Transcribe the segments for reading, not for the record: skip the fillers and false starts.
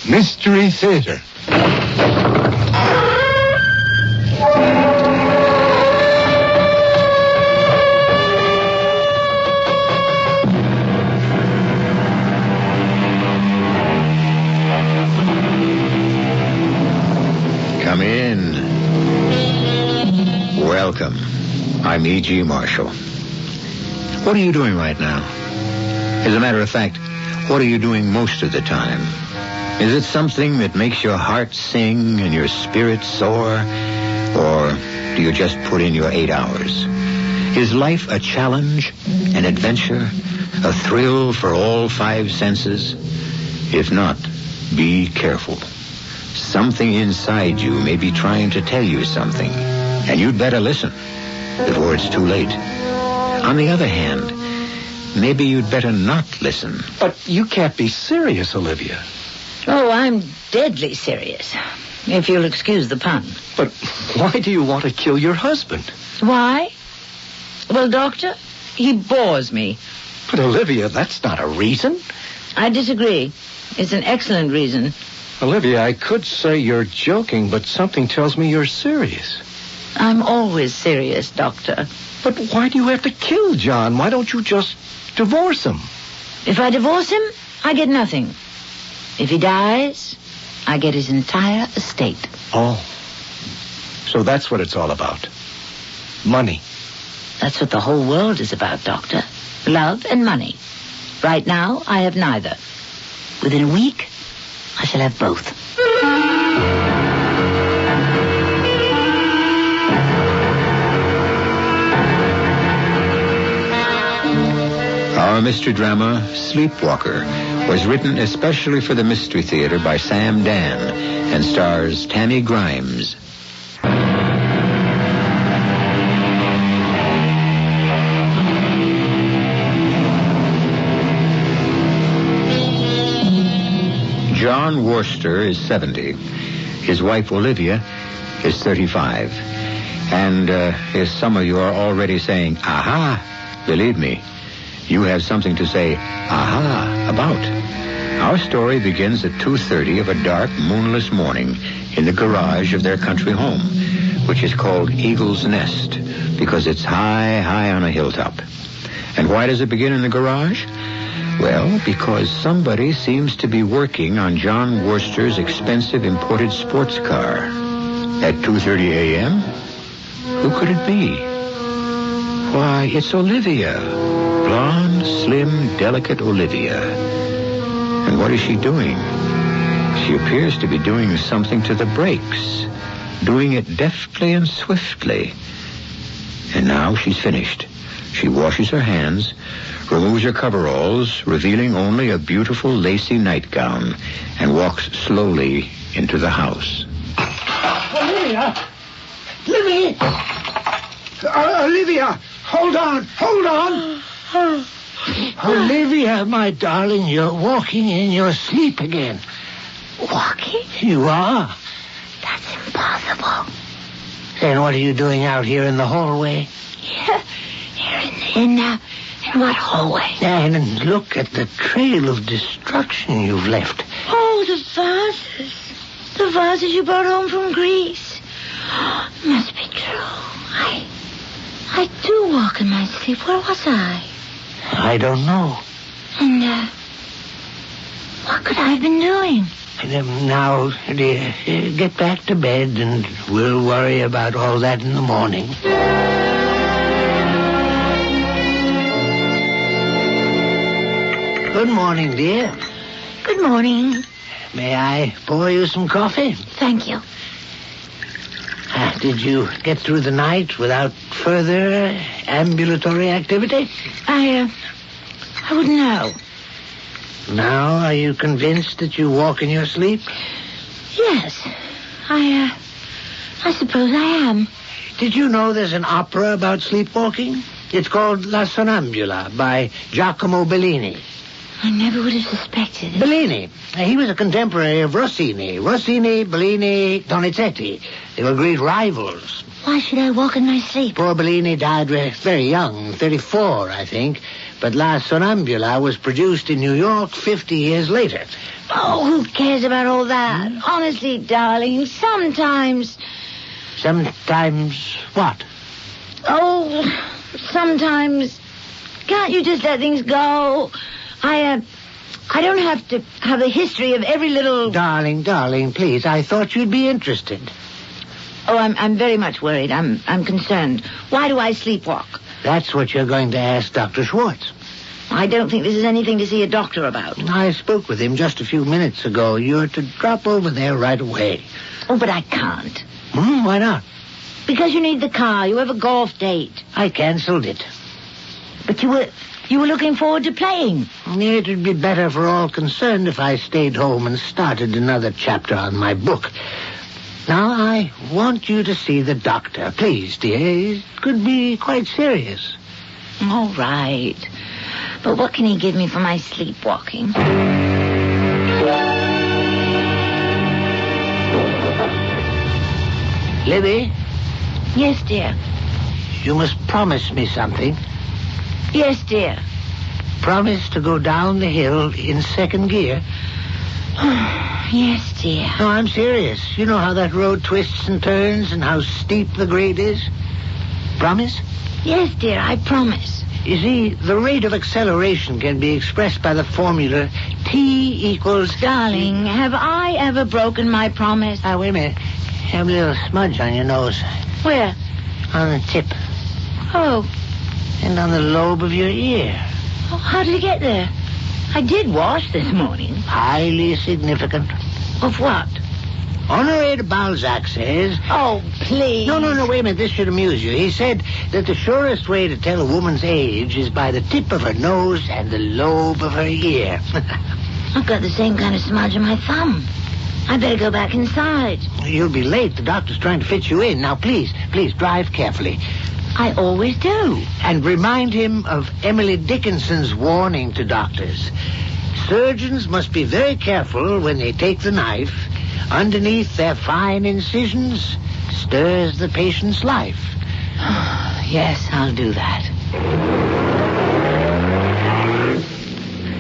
Mystery Theater. Come in. Welcome. I'm E.G. Marshall. What are you doing right now? As a matter of fact, what are you doing most of the time? Is it something that makes your heart sing and your spirit soar? Or do you just put in your 8 hours? Is life a challenge, an adventure, a thrill for all 5 senses? If not, be careful. Something inside you may be trying to tell you something, and you'd better listen before it's too late. On the other hand, maybe you'd better not listen. But you can't be serious, Olivia. Oh, I'm deadly serious, if you'll excuse the pun. But why do you want to kill your husband? Why? Well, Doctor, he bores me. But, Olivia, that's not a reason. I disagree. It's an excellent reason. Olivia, I could say you're joking, but something tells me you're serious. I'm always serious, Doctor. But why do you have to kill John? Why don't you just divorce him? If I divorce him, I get nothing. If he dies, I get his entire estate. Oh. So that's what it's all about. Money. That's what the whole world is about, Doctor. Love and money. Right now, I have neither. Within a week, I shall have both. Our mystery drama, Sleepwalker, was written especially for the Mystery Theater by Sam Dann and stars Tammy Grimes. John Worcester is 70. His wife, Olivia, is 35. And as some of you are already saying, aha, believe me, you have something to say, aha, about. Our story begins at 2:30 of a dark, moonless morning in the garage of their country home, which is called Eagle's Nest because it's high, high on a hilltop. And why does it begin in the garage? Well, because somebody seems to be working on John Worcester's expensive imported sports car. At 2:30 a.m.? Who could it be? Why, it's Olivia. Blonde, slim, delicate Olivia. And what is she doing? She appears to be doing something to the brakes. Doing it deftly and swiftly. And now she's finished. She washes her hands, removes her coveralls, revealing only a beautiful lacy nightgown, and walks slowly into the house. Olivia! Libby! Olivia! Hold on! Olivia, my darling, you're walking in your sleep again. Walking? You are? That's impossible. Then what are you doing out here in the hallway? Here in what hallway? And look at the trail of destruction you've left. Oh, the vases. The vases you brought home from Greece. Must be true. I do walk in my sleep. Where was I? I don't know. And, what could I have been doing? Now, dear, get back to bed and we'll worry about all that in the morning. Good morning, dear. Good morning. May I pour you some coffee? Thank you. Did you get through the night without further ambulatory activity? I wouldn't know. Now, are you convinced that you walk in your sleep? Yes. I suppose I am. Did you know there's an opera about sleepwalking? It's called La Sonnambula by Giacomo Bellini. I never would have suspected it. Bellini. He was a contemporary of Rossini. Rossini, Bellini, Donizetti. They were great rivals. Why should I walk in my sleep? Poor Bellini died very young, 34, I think, But La Sonambula was produced in New York 50 years later. Oh, who cares about all that? Honestly, darling, sometimes... Sometimes what? Oh, sometimes... Can't you just let things go? I don't have to have a history of every little... Darling, please. I thought you'd be interested. Oh, I'm very much worried. I'm concerned. Why do I sleepwalk? That's what you're going to ask Dr. Schwartz. I don't think this is anything to see a doctor about. I spoke with him just a few minutes ago. You're to drop over there right away. Oh, but I can't. Why not? Because you need the car. You have a golf date. I canceled it. But you were looking forward to playing. It would be better for all concerned if I stayed home and started another chapter on my book. Now, I want you to see the doctor. Please, dear. It could be quite serious. All right. But what can he give me for my sleepwalking? Libby? Yes, dear. You must promise me something. Yes, dear. Promise to go down the hill in second gear. Yes, dear. No, I'm serious. You know how that road twists and turns and how steep the grade is? Promise? Yes, dear, I promise. You see, the rate of acceleration can be expressed by the formula T equals... Darling, have I ever broken my promise? Wait a minute. You have a little smudge on your nose. Where? On the tip. Oh. And on the lobe of your ear. Oh, how did it get there? I did wash this morning. Highly significant. Of what? Honoré de Balzac says... Oh, please. No, wait a minute. This should amuse you. He said that the surest way to tell a woman's age is by the tip of her nose and the lobe of her ear. I've got the same kind of smudge on my thumb. I better go back inside. You'll be late. The doctor's trying to fit you in. Now, please, drive carefully. I always do. And remind him of Emily Dickinson's warning to doctors. Surgeons must be very careful when they take the knife. Underneath their fine incisions stirs the patient's life. Yes, I'll do that.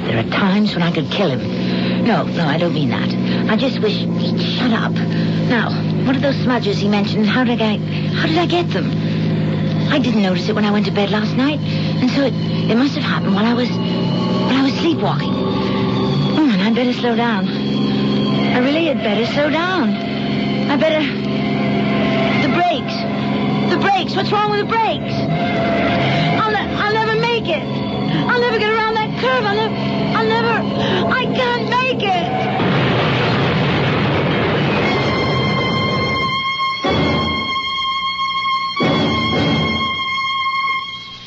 There are times when I could kill him. No, I don't mean that. I just wish he'd shut up. Now, what are those smudges he mentioned? How did I get them? I didn't notice it when I went to bed last night, and so it must have happened while I was sleepwalking. And I'd better slow down. I really had better slow down. I better... The brakes. What's wrong with the brakes? I'll never make it. I'll never get around that curve. I can't make it.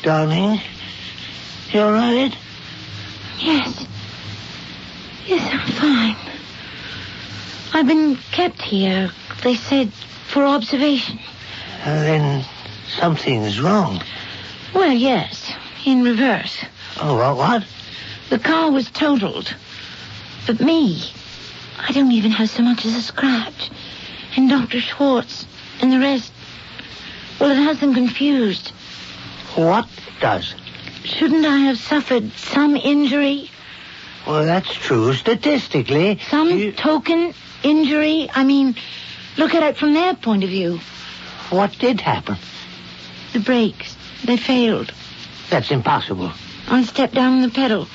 Darling, you all right? Yes, I'm fine. I've been kept here, they said, for observation. Then something's wrong. Well, yes, in reverse. Oh, what? The car was totaled. But me, I don't even have so much as a scratch. And Dr. Schwartz and the rest, well, it has them confused. What does? Shouldn't I have suffered some injury? Well, that's true. Statistically... Some token injury? I mean, look at it from their point of view. What did happen? The brakes. They failed. That's impossible. I stepped down the pedal,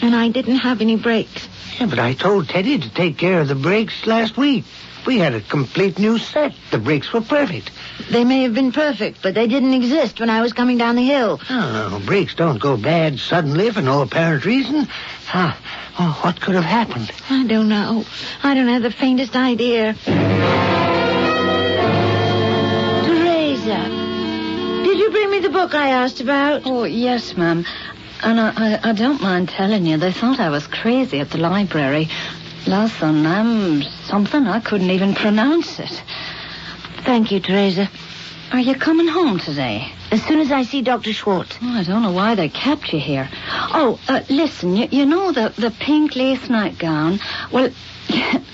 and I didn't have any brakes. Yeah, but I told Teddy to take care of the brakes last week. We had a complete new set. The brakes were perfect. They may have been perfect, but they didn't exist when I was coming down the hill. Oh, brakes don't go bad suddenly for no apparent reason. What could have happened? I don't know. I don't have the faintest idea. Teresa, did you bring me the book I asked about? Oh, yes, ma'am. And I don't mind telling you, they thought I was crazy at the library. La Sonam something, I couldn't even pronounce it. Thank you, Teresa. Are you coming home today? As soon as I see Dr. Schwartz. Oh, I don't know why they kept you here. Oh, listen, you know the pink lace nightgown? Well,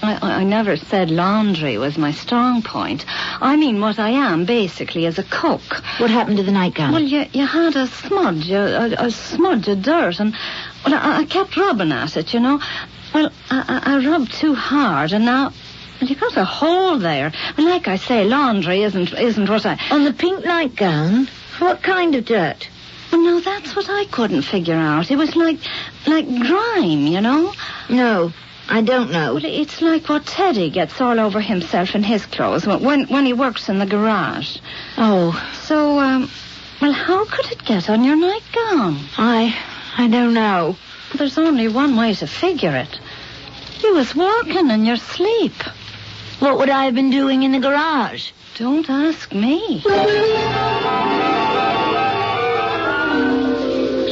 I never said laundry was my strong point. I mean, what I am, basically, is a cook. What happened to the nightgown? Well, you had a smudge, a smudge of dirt, and I kept rubbing at it, you know. Well, I rubbed too hard, and now... Well, you got a hole there. And like I say, laundry isn't what I... On the pink nightgown? What kind of dirt? Well, no, that's what I couldn't figure out. It was like grime, you know? No, I don't know. Well, it's like what Teddy gets all over himself in his clothes when he works in the garage. Oh. So, well, how could it get on your nightgown? I don't know. There's only one way to figure it. You was walking in your sleep. What would I have been doing in the garage? Don't ask me.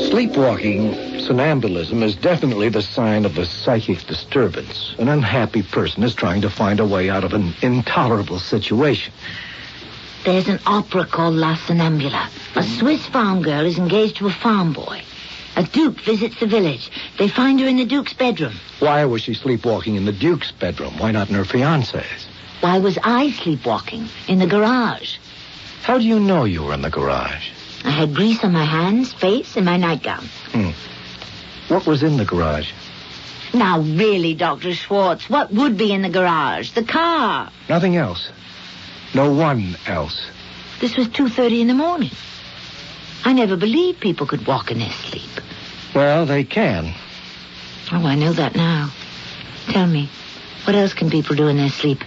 Sleepwalking, somnambulism, is definitely the sign of a psychic disturbance. An unhappy person is trying to find a way out of an intolerable situation. There's an opera called La Sonnambula. A Swiss farm girl is engaged to a farm boy. A duke visits the village. They find her in the duke's bedroom. Why was she sleepwalking in the Duke's bedroom? Why not in her fiancé's? Why was I sleepwalking in the garage? How do you know you were in the garage? I had grease on my hands, face, and my nightgown. What was in the garage? Now, really, Dr. Schwartz, what would be in the garage? The car. Nothing else. No one else. This was 2:30 in the morning. I never believed people could walk in their sleep. Well, they can. Oh, I know that now. Tell me, what else can people do in their sleep?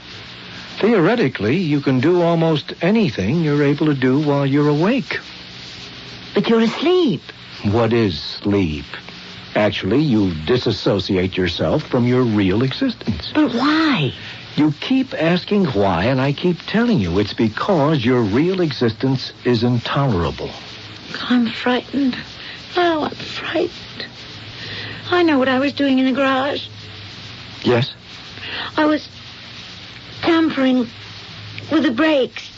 Theoretically, you can do almost anything you're able to do while you're awake. But you're asleep. What is sleep? Actually, you disassociate yourself from your real existence. But why? You keep asking why, and I keep telling you it's because your real existence is intolerable. I'm frightened. Oh, I'm frightened. I know what I was doing in the garage. Yes? I was tampering with the brakes.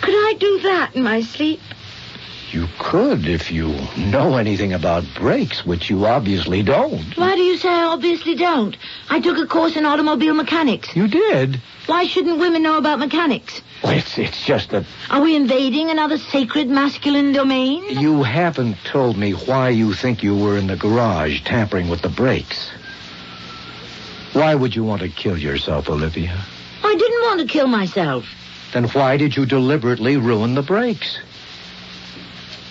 Could I do that in my sleep? You could if you know anything about brakes, which you obviously don't. Why do you say I obviously don't? I took a course in automobile mechanics. You did? Why shouldn't women know about mechanics? Well, it's just that... Are we invading another sacred masculine domain? You haven't told me why you think you were in the garage tampering with the brakes. Why would you want to kill yourself, Olivia? I didn't want to kill myself. Then why did you deliberately ruin the brakes?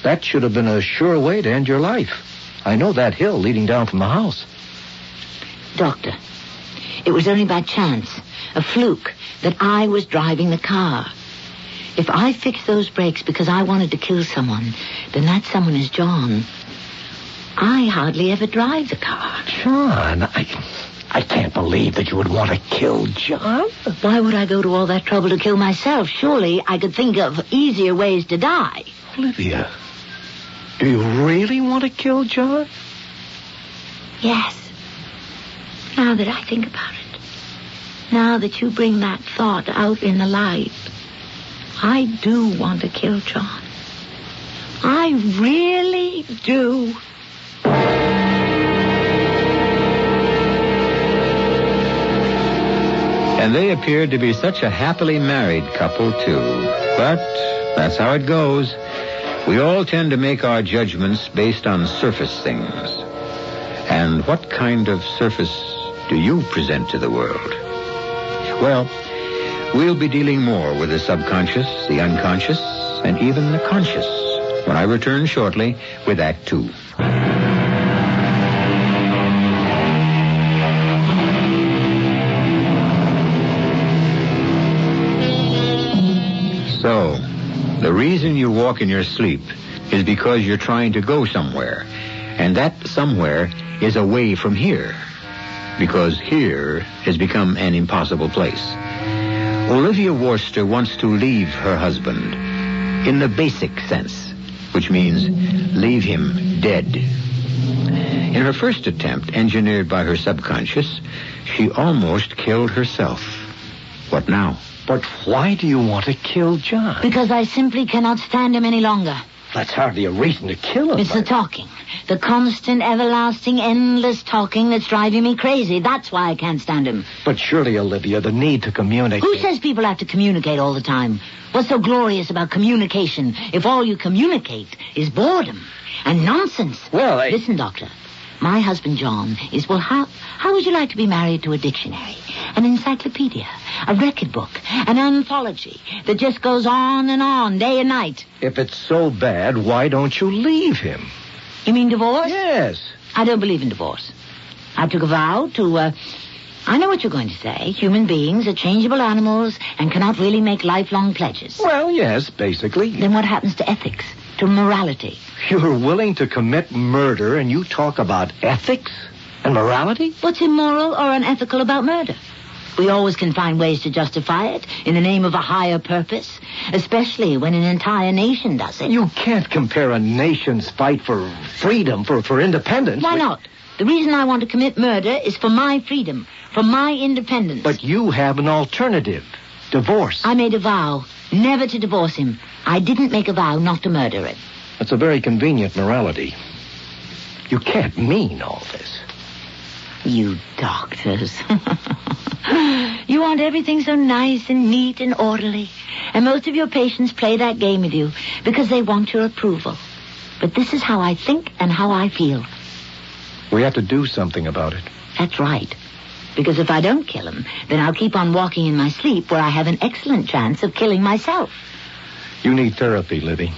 That should have been a sure way to end your life. I know that hill leading down from the house. Doctor, it was only by chance, a fluke, that I was driving the car. If I fixed those brakes because I wanted to kill someone, then that someone is John. I hardly ever drive the car. John, I can't believe that you would want to kill John. Why would I go to all that trouble to kill myself? Surely I could think of easier ways to die. Olivia, do you really want to kill John? Yes. Now that I think about it. Now that you bring that thought out in the light. I do want to kill John. I really do. And they appeared to be such a happily married couple, too. But that's how it goes. We all tend to make our judgments based on surface things. And what kind of surface do you present to the world? Well, we'll be dealing more with the subconscious, the unconscious, and even the conscious when I return shortly with Act 2. So, the reason you walk in your sleep is because you're trying to go somewhere. And that somewhere is away from here. Because here has become an impossible place. Olivia Worcester wants to leave her husband in the basic sense, which means leave him dead. In her first attempt, engineered by her subconscious, she almost killed herself. What now? But why do you want to kill John? Because I simply cannot stand him any longer. That's hardly a reason to kill him. It's the talking. The constant, everlasting, endless talking that's driving me crazy. That's why I can't stand him. But surely, Olivia, the need to communicate... Who says people have to communicate all the time? What's so glorious about communication if all you communicate is boredom and nonsense? Well, Listen, Doctor. My husband, John, is, well, how would you like to be married to a dictionary, an encyclopedia, a record book, an anthology that just goes on and on, day and night? If it's so bad, why don't you leave him? You mean divorce? Yes. I don't believe in divorce. I took a vow to, I know what you're going to say. Human beings are changeable animals and cannot really make lifelong pledges. Well, yes, basically. Then what happens to ethics, to morality? You're willing to commit murder and you talk about ethics and morality? What's immoral or unethical about murder? We always can find ways to justify it in the name of a higher purpose, especially when an entire nation does it. You can't compare a nation's fight for freedom, for independence. Why not? The reason I want to commit murder is for my freedom, for my independence. But you have an alternative. Divorce. I made a vow never to divorce him. I didn't make a vow not to murder him. That's a very convenient morality. You can't mean all this. You doctors. You want everything so nice and neat and orderly. And most of your patients play that game with you because they want your approval. But this is how I think and how I feel. We have to do something about it. That's right. Because if I don't kill him, then I'll keep on walking in my sleep where I have an excellent chance of killing myself. You need therapy, Libby.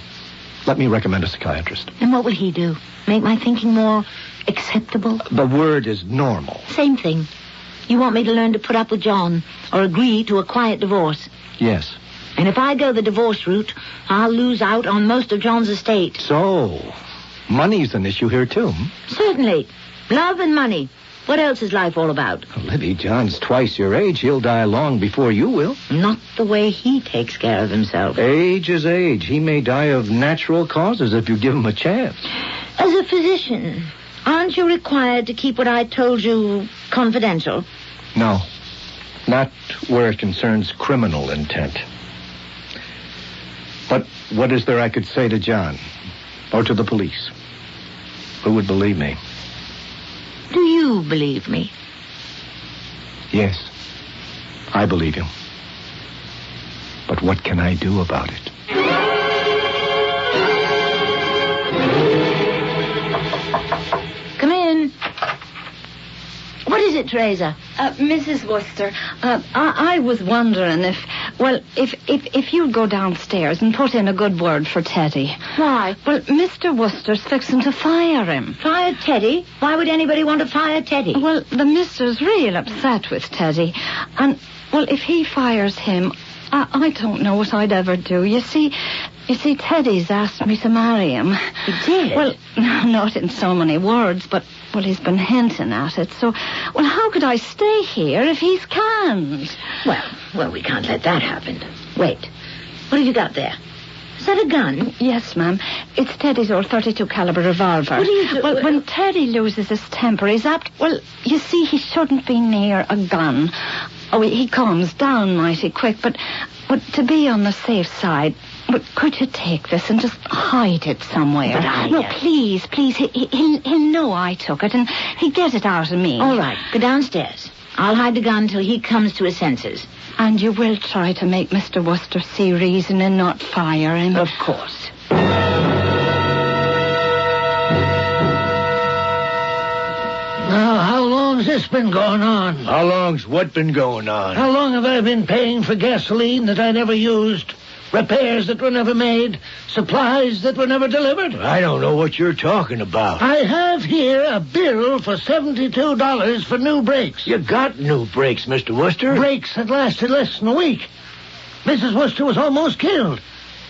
Let me recommend a psychiatrist. And what will he do? Make my thinking more acceptable? The word is normal. Same thing. You want me to learn to put up with John or agree to a quiet divorce? Yes. And if I go the divorce route, I'll lose out on most of John's estate. So, money's an issue here, too. Certainly. Love and money. What else is life all about? Well, Libby, John's twice your age. He'll die long before you will. Not the way he takes care of himself. Age is age. He may die of natural causes if you give him a chance. As a physician, aren't you required to keep what I told you confidential? No. Not where it concerns criminal intent. But what is there I could say to John? Or to the police? Who would believe me? Do you believe me? Yes. I believe you. But what can I do about it? Come in. What is it, Teresa? Mrs. Worcester, I was wondering if you'd go downstairs and put in a good word for Teddy. Why? Well, Mr. Worcester's fixing to fire him. Fire Teddy? Why would anybody want to fire Teddy? Well, the mister's real upset with Teddy. And, well, if he fires him, I don't know what I'd ever do. You see, Teddy's asked me to marry him. He did? Well, not in so many words, but, well, he's been hinting at it. So, well, how could I stay here if he's canned? Well, we can't let that happen. Wait. What have you got there? Is that a gun? Yes, ma'am. It's Teddy's old .32 caliber revolver. What do you do? Well, when Teddy loses his temper, he's apt... Well, you see, he shouldn't be near a gun. Oh, he calms down mighty quick, but to be on the safe side... But could you take this and just hide it somewhere? But No, please. He'll know I took it, and he'd get it out of me. All right, go downstairs. I'll hide the gun till he comes to his senses. And you will try to make Mr. Worcester see reason and not fire him? Of course. Now, how long's this been going on? How long's what been going on? How long have I been paying for gasoline that I never used? Repairs that were never made? Supplies that were never delivered? I don't know what you're talking about. I have here a bill for $72 for new brakes. You got new brakes, Mr. Worcester. Brakes that lasted less than a week. Mrs. Worcester was almost killed.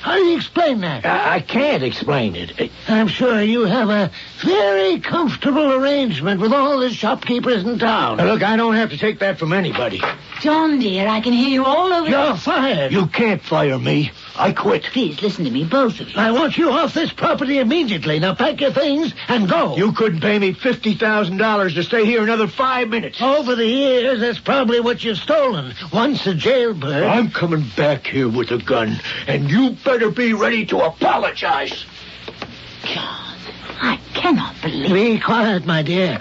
How do you explain that? I can't explain it. I'm sure you have a very comfortable arrangement with all the shopkeepers in town. Now, look, I don't have to take that from anybody. John, dear, I can hear you all over... You're fired. You can't fire me. I quit. Please, listen to me, both of you. I want you off this property immediately. Now pack your things and go. You couldn't pay me $50,000 to stay here another 5 minutes. Over the years, that's probably what you've stolen. Once a jailbird. I'm coming back here with a gun, and you better be ready to apologize. John, I cannot believe it. Be quiet, my dear.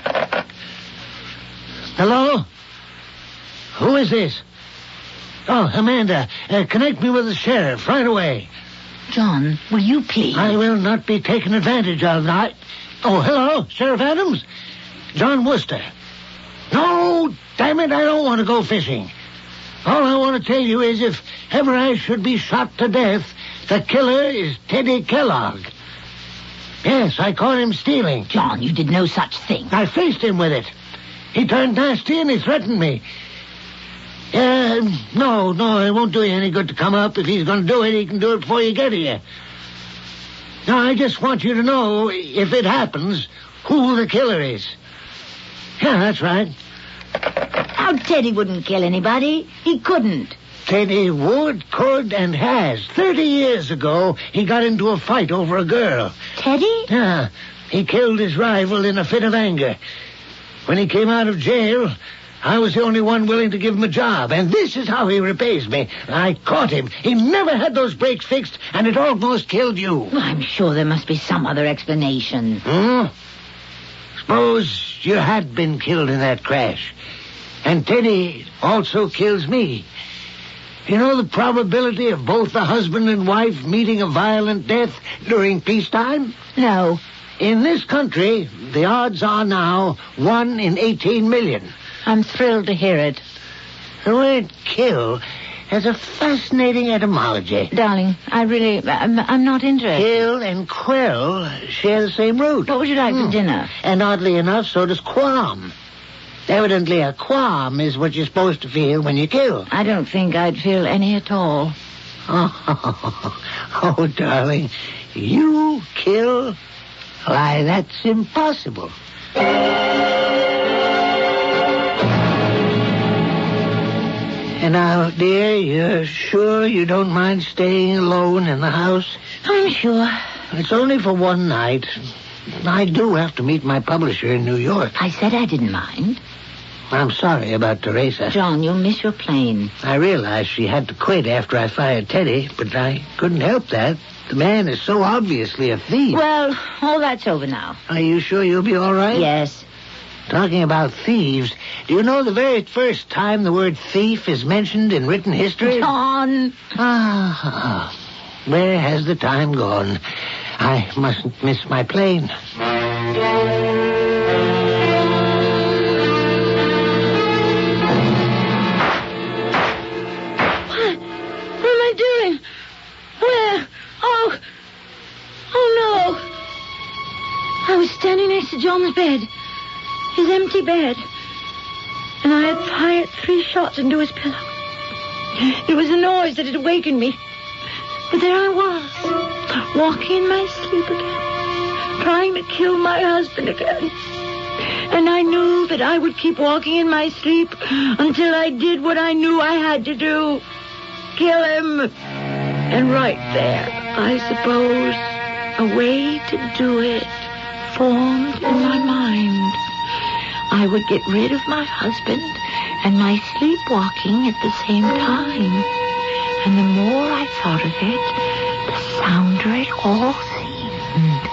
Hello? Who is this? Oh, Amanda, connect me with the sheriff right away. John, will you please? I will not be taken advantage of. Oh, hello, Sheriff Adams? John Worcester. No, damn it, I don't want to go fishing. All I want to tell you is if ever I should be shot to death, the killer is Teddy Kellogg. Yes, I caught him stealing. John, you did no such thing. I faced him with it. He turned nasty and he threatened me. No, it won't do you any good to come up. If he's going to do it, he can do it before you get here. Now, I just want you to know, if it happens, who the killer is. Yeah, that's right. How Teddy wouldn't kill anybody? He couldn't. Teddy would, could, and has. 30 years ago, he got into a fight over a girl. Teddy? Yeah, he killed his rival in a fit of anger. When he came out of jail, I was the only one willing to give him a job, and this is how he repays me. I caught him. He never had those brakes fixed, and it almost killed you. Well, I'm sure there must be some other explanation. Suppose you had been killed in that crash, and Teddy also kills me. You know the probability of both the husband and wife meeting a violent death during peacetime? No. In this country, the odds are now 1 in 18 million. I'm thrilled to hear it. The word kill has a fascinating etymology. Darling, I'm not interested. Kill and quell share the same root. What would you like for dinner? And oddly enough, so does qualm. Evidently, a qualm is what you're supposed to feel when you kill. I don't think I'd feel any at all. Oh, darling, you kill? Why, that's impossible. And now, dear, you're sure you don't mind staying alone in the house? I'm sure. It's only for one night. I do have to meet my publisher in New York. I said I didn't mind. I'm sorry about Teresa. John, you'll miss your plane. I realized she had to quit after I fired Teddy, but I couldn't help that. The man is so obviously a thief. Well, all that's over now. Are you sure you'll be all right? Yes. Talking about thieves, do you know the very first time the word thief is mentioned in written history? John! Where has the time gone? I mustn't miss my plane. What am I doing? Where? Oh no. I was standing next to John's bed. His empty bed. And I had fired 3 shots into his pillow. It was a noise that had awakened me. But there I was, walking in my sleep again, trying to kill my husband again. And I knew that I would keep walking in my sleep until I did what I knew I had to do. Kill him. And right there, I suppose, a way to do it formed in my mind. I would get rid of my husband and my sleepwalking at the same time. And the more I thought of it, the sounder it all seemed.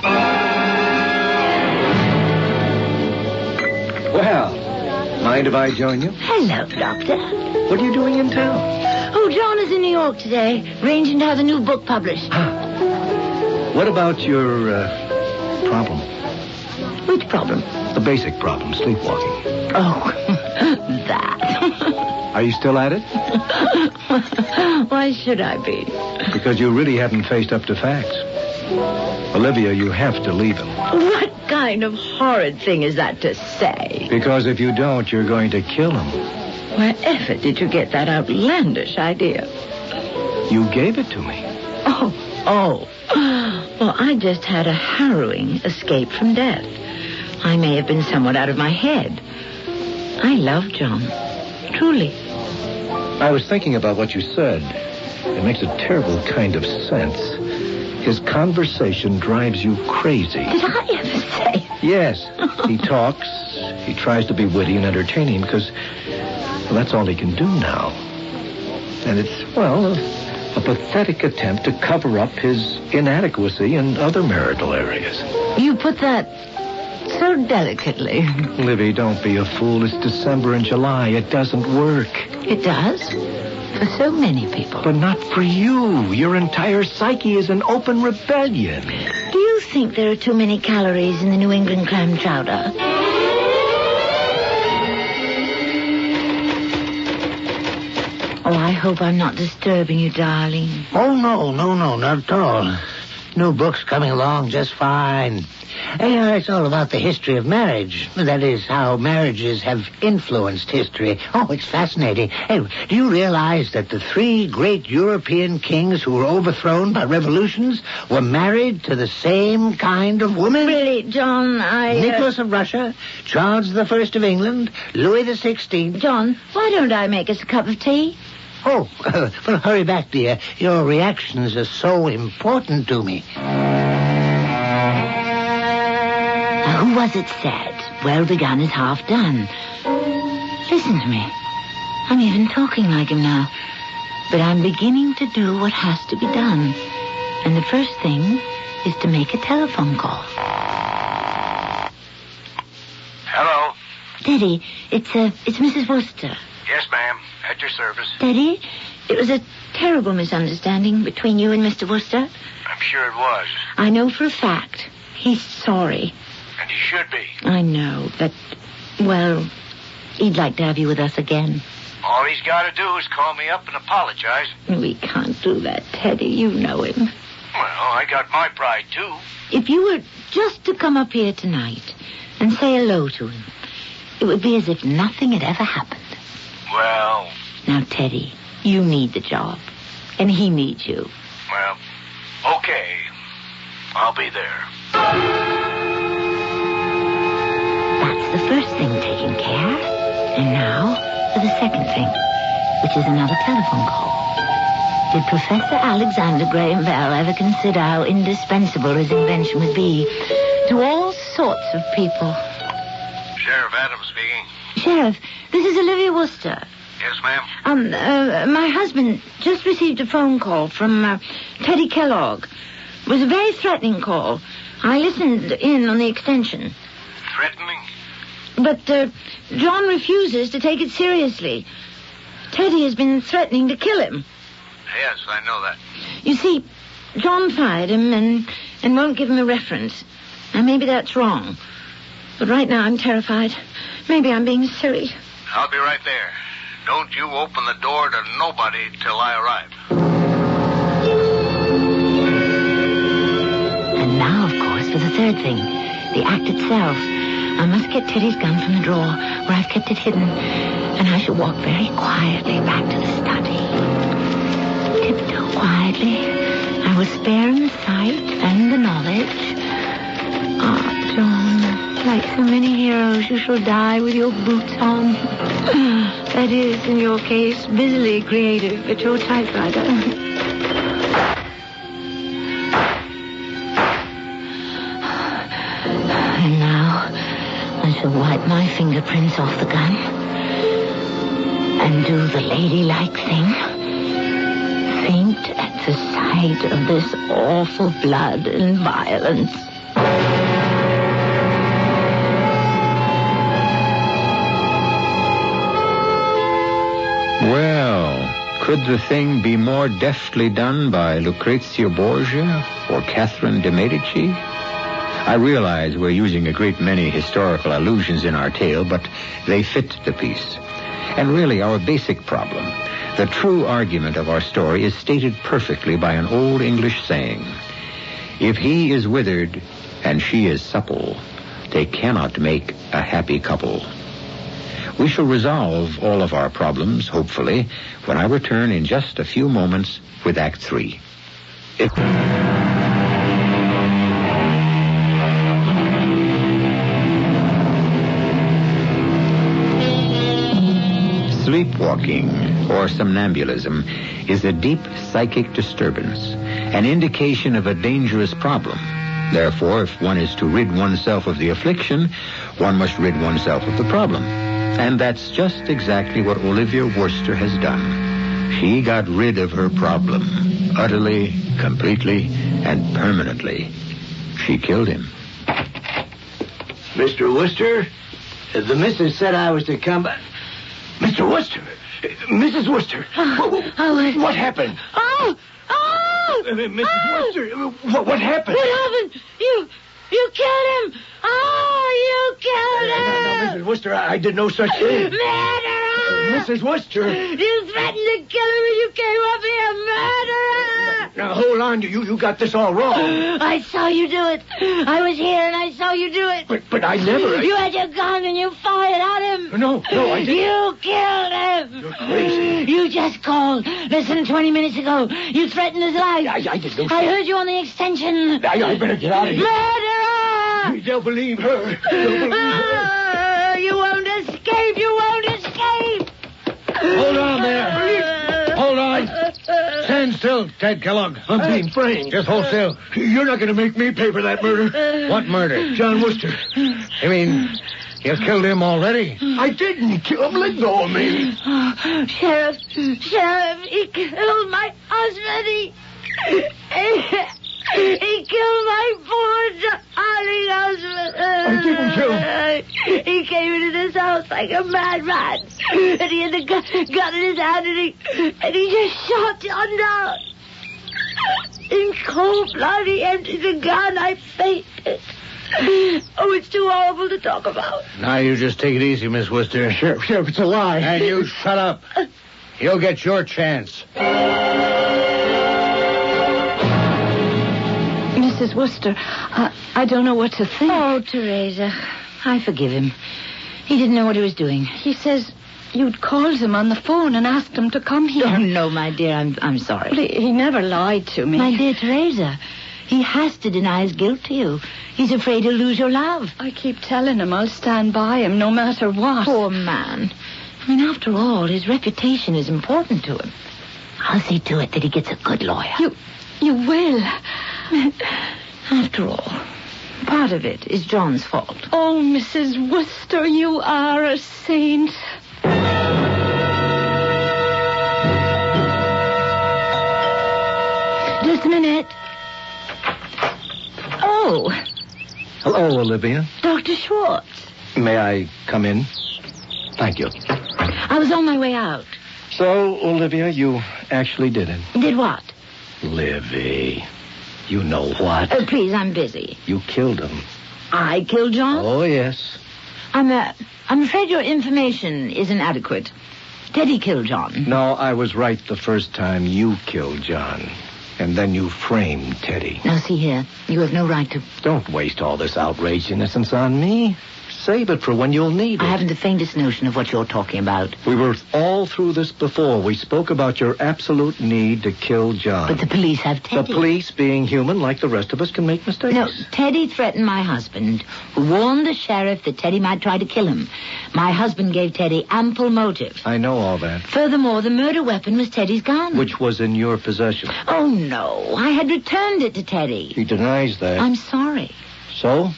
Well, mind if I join you? Hello, Doctor. What are you doing in town? Oh, John is in New York today, arranging to have the new book published. What about your problem? Which problem? The basic problem, sleepwalking. Oh, that. Are you still at it? Why should I be? Because you really haven't faced up to facts. Olivia, you have to leave him. What kind of horrid thing is that to say? Because if you don't, you're going to kill him. Wherever did you get that outlandish idea? You gave it to me. Oh. Well, I just had a harrowing escape from death. I may have been somewhat out of my head. I love John. Truly. I was thinking about what you said. It makes a terrible kind of sense. His conversation drives you crazy. Did I ever say? Yes. He talks. He tries to be witty and entertaining because, well, that's all he can do now. And it's, well, A pathetic attempt to cover up his inadequacy in other marital areas. You put that so delicately. Livy, don't be a fool. It's December and July. It doesn't work. It does. For so many people. But not for you. Your entire psyche is an open rebellion. Do you think there are too many calories in the New England clam chowder? Oh, I hope I'm not disturbing you, darling. Oh, no, not at all. New book's coming along just fine. It's all about the history of marriage. That is, how marriages have influenced history. Oh, it's fascinating. Hey, do you realize that the 3 great European kings who were overthrown by revolutions were married to the same kind of woman? Really, John, Nicholas of Russia, Charles I of England, Louis XVI. John, why don't I make us a cup of tea? Oh, well, hurry back, dear. Your reactions are so important to me. Who was it said, well begun is half done? Listen to me. I'm even talking like him now. But I'm beginning to do what has to be done. And the first thing is to make a telephone call. Hello? Teddy, it's Mrs. Worcester. Yes, ma'am. At your service. Teddy, it was a terrible misunderstanding between you and Mr. Worcester. I'm sure it was. I know for a fact. He's sorry. And he should be. I know, but, well, he'd like to have you with us again. All he's got to do is call me up and apologize. We can't do that, Teddy. You know him. Well, I got my pride, too. If you were just to come up here tonight and say hello to him, it would be as if nothing had ever happened. Well... Now, Teddy, you need the job, and he needs you. Well, okay. I'll be there. That's the first thing taken care. And now for the second thing, which is another telephone call. Did Professor Alexander Graham Bell ever consider how indispensable his invention would be to all sorts of people? Sheriff Adams speaking. Sheriff, this is Olivia Worcester. Yes, ma'am? My husband just received a phone call from Teddy Kellogg. It was a very threatening call. I listened in on the extension. Threatening? But John refuses to take it seriously. Teddy has been threatening to kill him. Yes, I know that. You see, John fired him and won't give him a reference. Now, maybe that's wrong. But right now I'm terrified. Maybe I'm being silly. I'll be right there. Don't you open the door to nobody till I arrive. And now, of course, for the third thing, the act itself. I must get Teddy's gun from the drawer where I've kept it hidden, and I shall walk very quietly back to the study. Tiptoe quietly. I will spare him the sight and the knowledge. Ah, John, like so many heroes, you shall die with your boots on. That is, in your case, busily creative at your typewriter. And now, I shall wipe my fingerprints off the gun and do the ladylike thing. Faint at the sight of this awful blood and violence. Well, could the thing be more deftly done by Lucrezia Borgia or Catherine de Medici? I realize we're using a great many historical allusions in our tale, but they fit the piece. And really, our basic problem, the true argument of our story, is stated perfectly by an old English saying. If he is withered and she is supple, they cannot make a happy couple. We shall resolve all of our problems, hopefully, when I return in just a few moments with Act 3. Sleepwalking, or somnambulism, is a deep psychic disturbance, an indication of a dangerous problem. Therefore, if one is to rid oneself of the affliction, one must rid oneself of the problem. And that's just exactly what Olivia Worcester has done. She got rid of her problem. Utterly, completely, and permanently. She killed him. Mr. Wooster, the missus said I was to come. Mr. Wooster! Mrs. Wooster! What happened? Mrs. Wooster, what happened? What happened? You killed him! You killed him! No, Mrs. Wooster, I did no such thing. Murderer! Mrs. Wooster! You threatened to kill him and you came up here, murderer! Now, hold on. You got this all wrong. I saw you do it. I was here and I saw you do it. But I never... You had your gun and you fired at him. No, I didn't. You killed him. You're crazy. You just called less than 20 minutes ago. You threatened his life. I did no... I heard you on the extension. I better get out of here. Murderer! They'll believe her. They'll believe her. You won't escape. You won't escape. Hold on there. Hold on. Stand still, Ted Kellogg. I'm being framed. Just hold still. You're not going to make me pay for that murder. What murder? John Wooster. You mean you killed him already? I didn't kill him. Let go of me. Sheriff, he killed my husband. He killed my poor darling husband. I didn't kill him. He came into this house like a madman. And he had the gun in his hand and he just shot John down. In cold blood, he emptied the gun. I fainted. Oh, it's too horrible to talk about. Now you just take it easy, Miss Wooster. Sheriff, it's a lie. And you shut up. You'll get your chance. Mrs. Wooster, I don't know what to think. Oh, Teresa, I forgive him. He didn't know what he was doing. He says you'd called him on the phone and asked him to come here. Oh, no, my dear, I'm sorry. Well, he never lied to me. My dear Teresa, he has to deny his guilt to you. He's afraid he'll lose your love. I keep telling him I'll stand by him no matter what. Poor man. I mean, after all, his reputation is important to him. I'll see to it that he gets a good lawyer. You will. After all, part of it is John's fault. Oh, Mrs. Wooster, you are a saint. Just a minute. Oh, Hello, Olivia. Dr. Schwartz. May I come in? Thank you. I was on my way out. So, Olivia, you actually did it. Did what? Livy, you know what? Please, I'm busy. You killed him. I killed John? Oh, yes. I'm afraid your information isn't adequate. Teddy killed John. No, I was right the first time. You killed John. And then you framed Teddy. Now, see here. You have no right to... Don't waste all this outraged innocence on me. Save it for when you'll need it. I haven't the faintest notion of what you're talking about. We were all through this before. We spoke about your absolute need to kill John. But the police have Teddy. The police, being human like the rest of us, can make mistakes. No, Teddy threatened my husband, who warned the sheriff that Teddy might try to kill him. My husband gave Teddy ample motive. I know all that. Furthermore, the murder weapon was Teddy's gun. Which was in your possession. Oh, no. I had returned it to Teddy. He denies that. I'm sorry. So?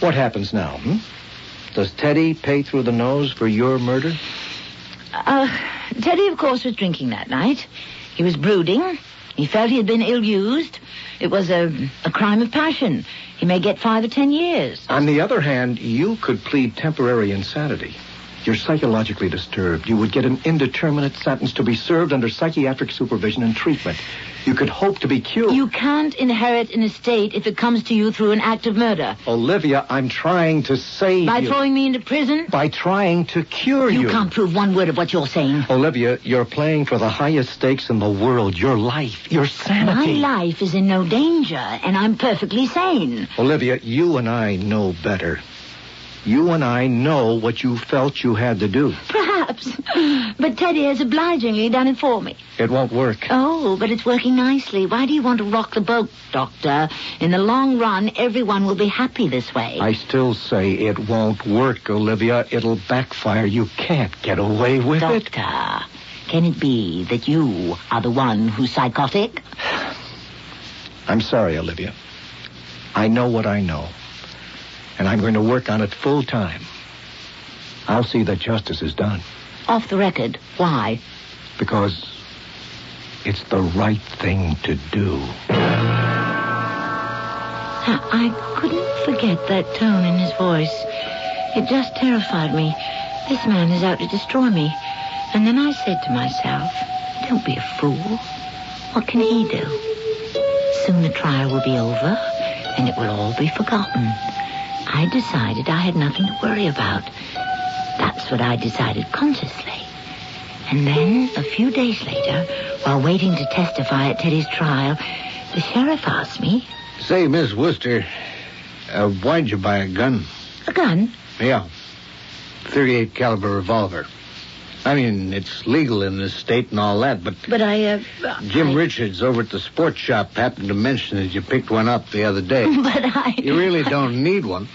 What happens now, Does Teddy pay through the nose for your murder? Teddy, of course, was drinking that night. He was brooding. He felt he had been ill-used. It was a crime of passion. He may get 5 or 10 years. On the other hand, you could plead temporary insanity. You're psychologically disturbed. You would get an indeterminate sentence to be served under psychiatric supervision and treatment. You could hope to be cured. You can't inherit an estate if it comes to you through an act of murder. Olivia, I'm trying to save By you. throwing me into prison? By trying to cure you. You can't prove one word of what you're saying. Olivia, you're playing for the highest stakes in the world. Your life, your sanity. My life is in no danger, and I'm perfectly sane. Olivia, you and I know better. You and I know what you felt you had to do. Perhaps. But Teddy has obligingly done it for me. It won't work. Oh, but it's working nicely. Why do you want to rock the boat, Doctor? In the long run, everyone will be happy this way. I still say it won't work, Olivia. It'll backfire. You can't get away with it. Doctor, can it be that you are the one who's psychotic? I'm sorry, Olivia. I know what I know. And I'm going to work on it full time. I'll see that justice is done. Off the record, why? Because it's the right thing to do. I couldn't forget that tone in his voice. It just terrified me. This man is out to destroy me. And then I said to myself, don't be a fool. What can he do? Soon the trial will be over, and it will all be forgotten. I decided I had nothing to worry about. That's what I decided consciously. And then, a few days later, while waiting to testify at Teddy's trial, the sheriff asked me... Say, Miss Wooster, why'd you buy a gun? A gun? Yeah. .38 caliber revolver. I mean, it's legal in this state and all that, but... But Jim Richards over at the sports shop happened to mention that you picked one up the other day. But You really don't need one.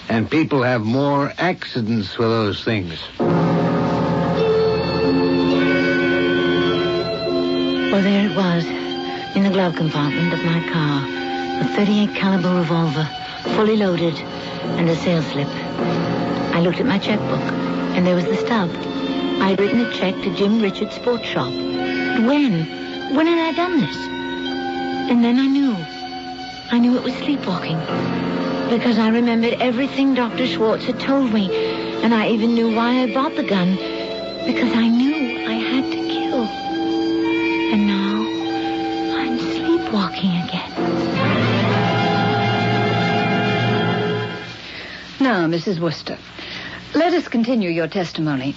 And people have more accidents with those things. Well, there it was, in the glove compartment of my car. A .38 caliber revolver, fully loaded, and a sales slip. I looked at my checkbook, and there was the stub. I had written a check to Jim Richards' sports shop. But when? When had I done this? And then I knew. I knew it was sleepwalking. Because I remembered everything Dr. Schwartz had told me. And I even knew why I bought the gun. Because I knew I had to kill. And now, I'm sleepwalking again. Now, Mrs. Wooster, let us continue your testimony.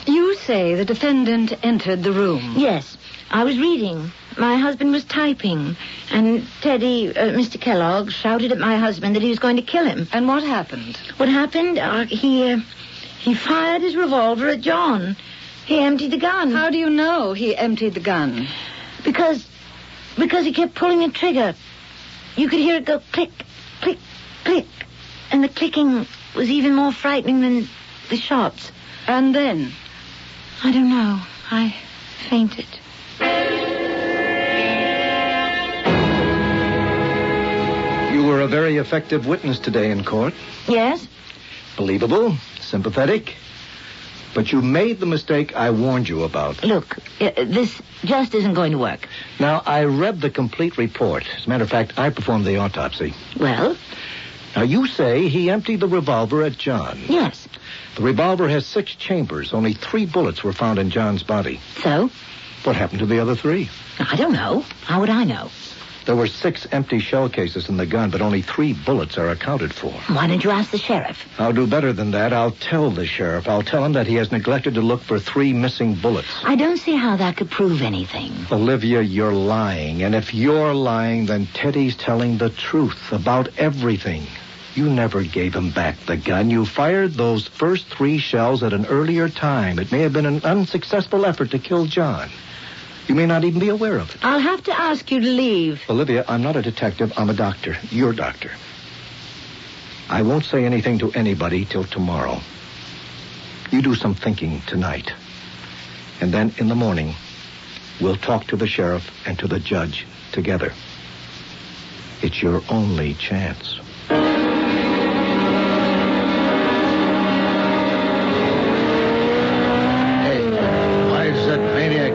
You say the defendant entered the room. Yes, I was reading. My husband was typing. And Teddy, Mr. Kellogg, shouted at my husband that he was going to kill him. And what happened? What happened? He fired his revolver at John. He emptied the gun. How do you know he emptied the gun? Because he kept pulling the trigger. You could hear it go click, click, click. And the clicking was even more frightening than the shots. And then? I don't know. I fainted. You were a very effective witness today in court. Yes? Believable, sympathetic. But you made the mistake I warned you about. Look, this just isn't going to work. Now, I read the complete report. As a matter of fact, I performed the autopsy. Well? Now, you say he emptied the revolver at John. Yes. The revolver has 6 chambers. Only 3 bullets were found in John's body. So? What happened to the other 3? I don't know. How would I know? There were 6 empty shell cases in the gun, but only 3 bullets are accounted for. Why didn't you ask the sheriff? I'll do better than that. I'll tell the sheriff. I'll tell him that he has neglected to look for 3 missing bullets. I don't see how that could prove anything. Olivia, you're lying. And if you're lying, then Teddy's telling the truth about everything. You never gave him back the gun. You fired those first 3 shells at an earlier time. It may have been an unsuccessful effort to kill John. You may not even be aware of it. I'll have to ask you to leave. Olivia, I'm not a detective. I'm a doctor. Your doctor. I won't say anything to anybody till tomorrow. You do some thinking tonight. And then in the morning, we'll talk to the sheriff and to the judge together. It's your only chance.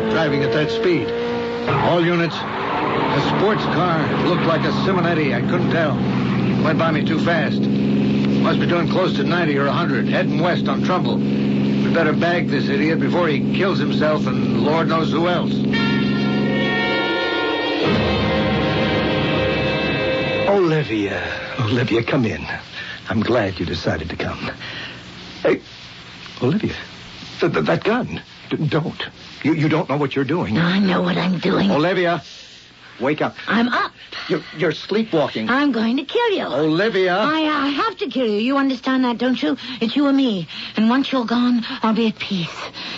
Driving at that speed. All units. A sports car looked like a Simonetti. I couldn't tell. Went by me too fast. Must be doing close to 90 or 100. Heading west on Trumbull. We better bag this idiot before he kills himself and Lord knows who else. Olivia, come in. I'm glad you decided to come. Hey, Olivia, that gun. Don't. You don't know what you're doing. I know what I'm doing. Olivia, wake up. I'm up. You're sleepwalking. I'm going to kill you. Olivia. I have to kill you. You understand that, don't you? It's you and me. And once you're gone, I'll be at peace.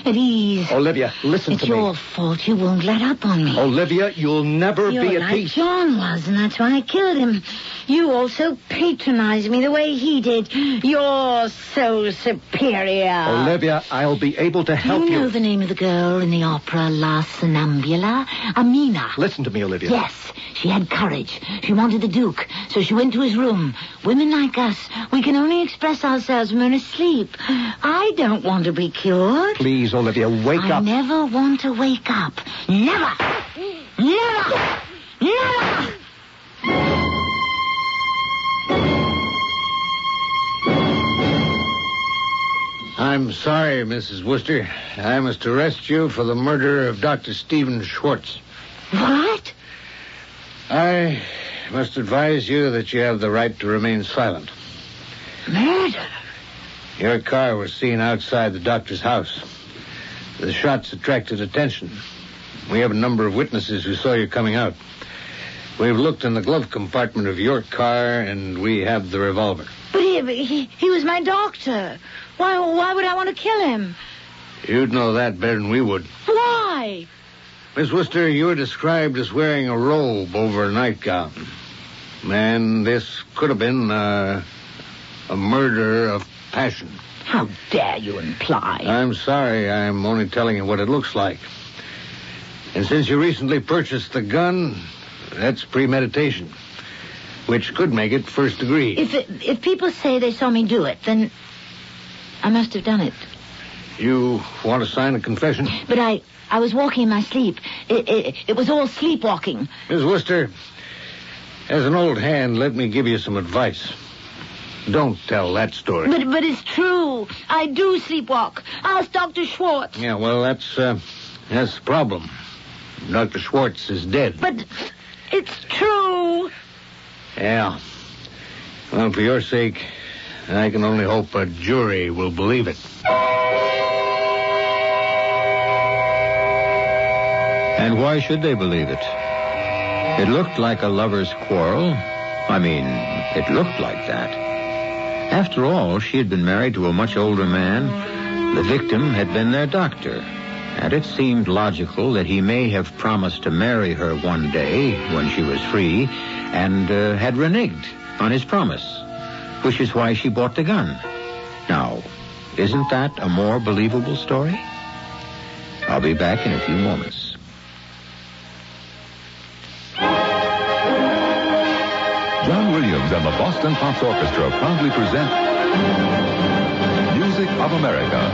At ease. Olivia, listen to me. It's your fault. You won't let up on me. Olivia, you'll never You're be at like peace. John was, and that's why I killed him. You also patronize me the way he did. You're so superior. Olivia, I'll be able to help you. You know the name of the girl in the opera La Sonnambula? Amina. Listen to me, Olivia. Yes, she had courage. She wanted the Duke, so she went to his room. Women like us, we can only express ourselves when we're asleep. I don't want to be cured. Please, Olivia, wake up. I never want to wake up. Never! Never! Never! I'm sorry, Mrs. Wooster. I must arrest you for the murder of Dr. Stephen Schwartz. What? I must advise you that you have the right to remain silent. Murder? Your car was seen outside the doctor's house. The shots attracted attention. We have a number of witnesses who saw you coming out. We've looked in the glove compartment of your car, and we have the revolver. But he was my doctor. Why would I want to kill him? You'd know that better than we would. Why? Miss Wooster, you were described as wearing a robe over a nightgown. Man, this could have been a murder of passion. How dare you imply? I'm sorry. I'm only telling you what it looks like. And since you recently purchased the gun, that's premeditation, which could make it first degree. If people say they saw me do it, then I must have done it. You want to sign a confession? But I was walking in my sleep. It was all sleepwalking. Miss Wooster, as an old hand, let me give you some advice. Don't tell that story. But it's true. I do sleepwalk. Ask Dr. Schwartz. Yeah, well, that's the problem. Dr. Schwartz is dead. But it's true. Yeah. Well, for your sake, I can only hope a jury will believe it. And why should they believe it? It looked like a lover's quarrel. I mean, it looked like that. After all, she had been married to a much older man. The victim had been their doctor. And it seemed logical that he may have promised to marry her one day when she was free and had reneged on his promise, which is why she bought the gun. Now, isn't that a more believable story? I'll be back in a few moments. John Williams and the Boston Pops Orchestra proudly present Music of America.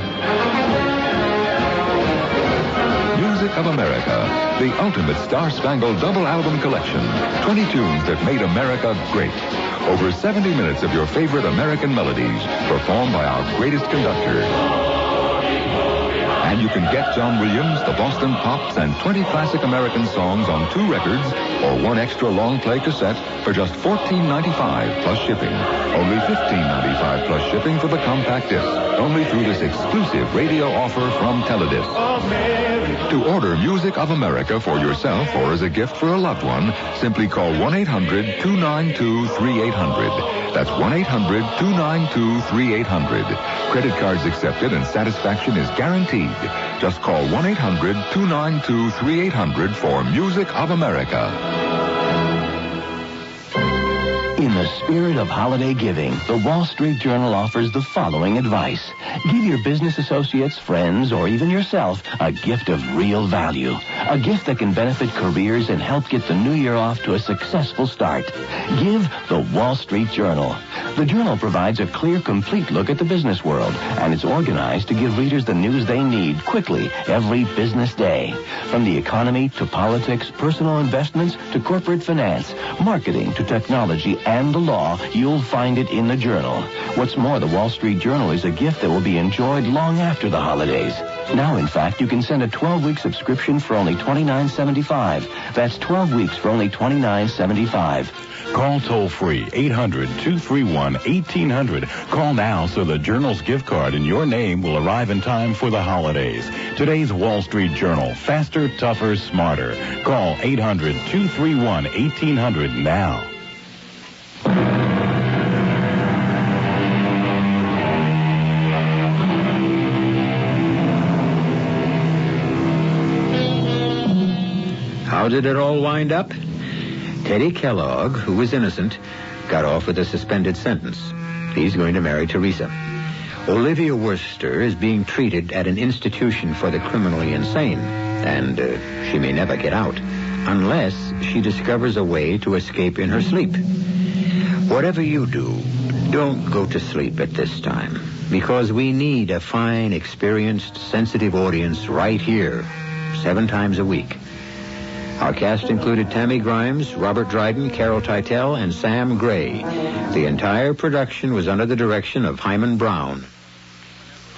Music of America, the ultimate star-spangled double album collection. 20 tunes that made America great. Over 70 minutes of your favorite American melodies, performed by our greatest conductors. And you can get John Williams, the Boston Pops, and 20 classic American songs on 2 records or 1 extra long play cassette for just $14.95 plus shipping. Only $15.95 plus shipping for the compact disc. Only through this exclusive radio offer from Teledisc. To order Music of America for yourself or as a gift for a loved one, simply call 1-800-292-3800. That's 1-800-292-3800. Credit cards accepted and satisfaction is guaranteed. Just call 1-800-292-3800 for Music of America. In the spirit of holiday giving, the Wall Street Journal offers the following advice. Give your business associates, friends, or even yourself a gift of real value. A gift that can benefit careers and help get the new year off to a successful start. Give the Wall Street Journal. The Journal provides a clear, complete look at the business world, and it's organized to give readers the news they need quickly every business day. From the economy to politics, personal investments to corporate finance, marketing to technology and the law, you'll find it in the Journal. What's more, the Wall Street Journal is a gift that will be enjoyed long after the holidays. Now, in fact, you can send a 12-week subscription for only $29.75. That's 12 weeks for only $29.75. Call toll-free 800-231-1800. Call now so the Journal's gift card in your name will arrive in time for the holidays. Today's Wall Street Journal. Faster, tougher, smarter. Call 800-231-1800 now. How did it all wind up? Teddy Kellogg, who was innocent, got off with a suspended sentence. He's going to marry Teresa. Olivia Worcester is being treated at an institution for the criminally insane, and she may never get out unless she discovers a way to escape in her sleep. Whatever you do, don't go to sleep at this time, because we need a fine, experienced, sensitive audience right here, 7 times a week. Our cast included Tammy Grimes, Robert Dryden, Carol Teitel, and Sam Gray. The entire production was under the direction of Himan Brown.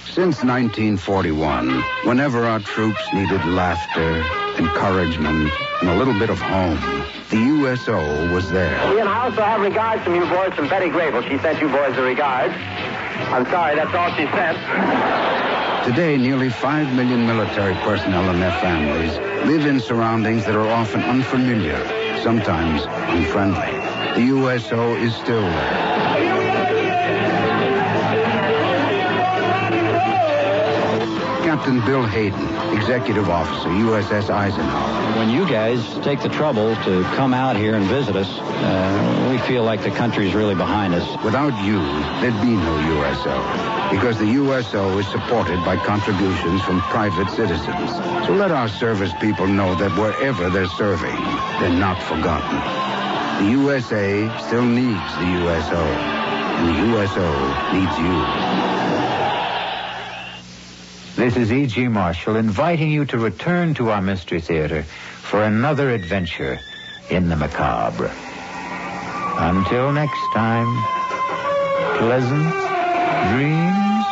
Since 1941, whenever our troops needed laughter, encouragement, and a little bit of home, the USO was there. Ian, I also have regards from you boys from Betty Grable. She sent you boys the regards. I'm sorry, that's all she sent. Today, nearly 5 million military personnel and their families live in surroundings that are often unfamiliar, sometimes unfriendly. The USO is still there. Captain Bill Hayden, Executive Officer, USS Eisenhower. When you guys take the trouble to come out here and visit us, we feel like the country's really behind us. Without you, there'd be no USO, because the USO is supported by contributions from private citizens. So let our service people know that wherever they're serving, they're not forgotten. The USA still needs the USO, and the USO needs you. This is E.G. Marshall inviting you to return to our Mystery Theater for another adventure in the macabre. Until next time, pleasant dreams.